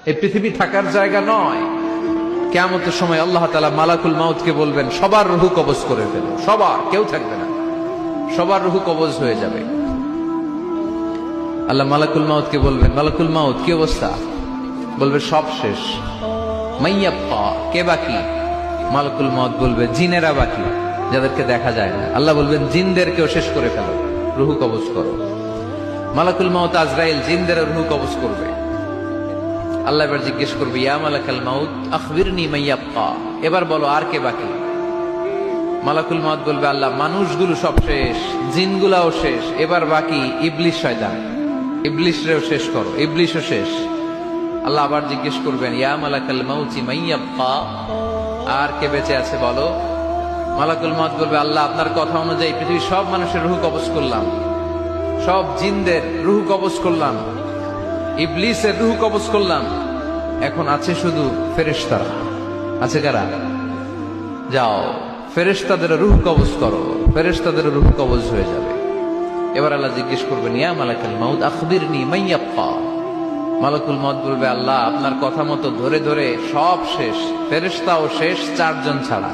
এই পৃথিবী থাকার জায়গা নয়। কিয়ামতের সময় আল্লাহ তাআলা মালাকুল মাউতকে বলবেন, সবার রূহ কবজ করে ফেলো, সবার, কেউ থাকবে না, সবার রূহ কবজ হয়ে যাবে। আল্লাহ মালাকুল মাউতকে বলবেন, মালাকুল মাউত কি অবস্থা? বলবে সব শেষ। মাইয়াব্বা, কে বাকি? মালাকুল মাউত বলবে জিনেরা বাকি, যাদেরকে দেখা যায় না। আল্লাহ বলবেন জিনদেরকেও শেষ করে ফেলো, রূহ কবজ করো। মালাকুল মাউত আজরাইল জিনদের রূহ কবজ করবে। আল্লাহ এবার জিজ্ঞেস করবে, ইয়া মালাকাল মাউত আখবিরনি মাইয়াব্বা, এবার বলো আর কে বাকি? মালাকুল মাউত বলবে, আল্লাহ মানুষগুলো সব শেষ, জিনগুলাও শেষ, এবার বাকি ইবলিস শয়তান, ইবলিসরেও শেষ করো, ইবলিসও শেষ। আল্লাহ আবার জিজ্ঞেস করবেন, ইয়া মালাকাল মাউতি মাইয়াব্বা, আর কে বেঁচে আছে বলো? মালাকুল মাউত বলবে, আল্লাহ আপনার কথা অনুযায়ী পৃথিবীর সব মানুষের রূহ কবজ করলাম, সব জিনদের রূহ কবজ করলাম, ইবলিসের রূহ কবজ করলাম, এখন আছে শুধু ফেরেশতারা। আছে কারা? যাও ফেরেশতাদের রূহ কবজ করো, ফেরেশতাদের রূহ কবজ হয়ে যাবে। এবার আল্লাহ জিজ্ঞেস করবেন, ইয়া মালাকাল মাউত আখবিরনি মাইয়াব্বা। মালাকুল মাউত বলবে, আল্লাহ আপনার কথা মতো ধরে ধরে সব শেষ, ফেরেশতাও শেষ, চারজন ছাড়া।